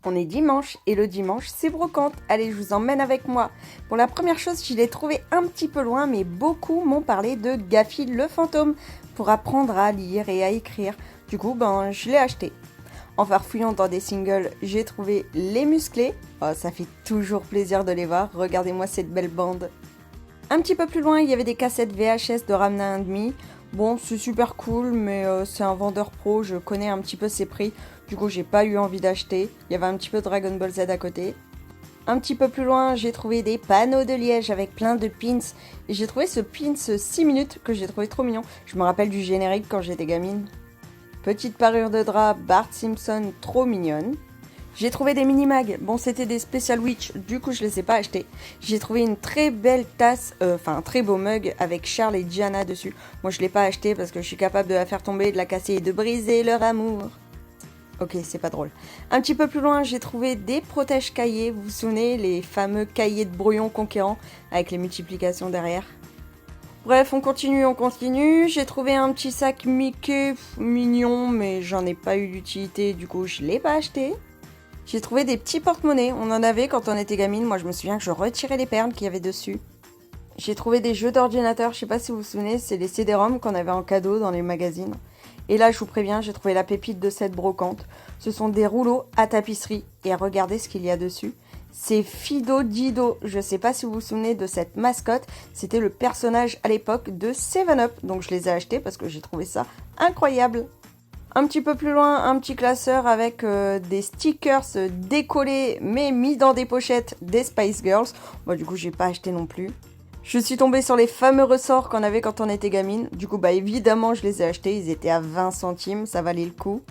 On est dimanche et le dimanche c'est brocante. Allez, je vous emmène avec moi. Pour la première chose, je l'ai trouvé un petit peu loin, mais beaucoup m'ont parlé de Gaffy le fantôme pour apprendre à lire et à écrire. Du coup, je l'ai acheté. En farfouillant dans des singles, j'ai trouvé Les Musclés. Oh, ça fait toujours plaisir de les voir. Regardez-moi cette belle bande. Un petit peu plus loin, il y avait des cassettes VHS de Ramna 1,5. Bon, c'est super cool, mais c'est un vendeur pro, je connais un petit peu ses prix. Du coup, j'ai pas eu envie d'acheter. Il y avait un petit peu Dragon Ball Z à côté. Un petit peu plus loin, j'ai trouvé des panneaux de liège avec plein de pins. Et j'ai trouvé ce pins 6 minutes que j'ai trouvé trop mignon. Je me rappelle du générique quand j'étais gamine. Petite parure de drap Bart Simpson, trop mignonne. J'ai trouvé des mini-mags. Bon, c'était des Special Witch, du coup, je les ai pas achetés. J'ai trouvé une très belle tasse, un très beau mug avec Charles et Gianna dessus. Moi, je l'ai pas acheté parce que je suis capable de la faire tomber, de la casser et de briser leur amour. Ok, c'est pas drôle. Un petit peu plus loin, j'ai trouvé des protèges cahiers. Vous vous souvenez, les fameux cahiers de brouillon conquérant avec les multiplications derrière. Bref, on continue. J'ai trouvé un petit sac Mickey mignon, mais j'en ai pas eu d'utilité, du coup, je l'ai pas acheté. J'ai trouvé des petits porte-monnaies, on en avait quand on était gamine, moi je me souviens que je retirais les perles qu'il y avait dessus. J'ai trouvé des jeux d'ordinateur, je sais pas si vous vous souvenez, c'est les CD-ROM qu'on avait en cadeau dans les magazines. Et là je vous préviens, j'ai trouvé la pépite de cette brocante. Ce sont des rouleaux à tapisserie et regardez ce qu'il y a dessus. C'est Fido Dido, je sais pas si vous vous souvenez de cette mascotte, c'était le personnage à l'époque de 7-Up, donc je les ai achetés parce que j'ai trouvé ça incroyable. Un petit peu plus loin, un petit classeur avec des stickers décollés mais mis dans des pochettes des Spice Girls. Bon, du coup, j'ai pas acheté non plus. Je suis tombée sur les fameux ressorts qu'on avait quand on était gamine. Du coup, évidemment, je les ai achetés. Ils étaient à 20 centimes, ça valait le coup.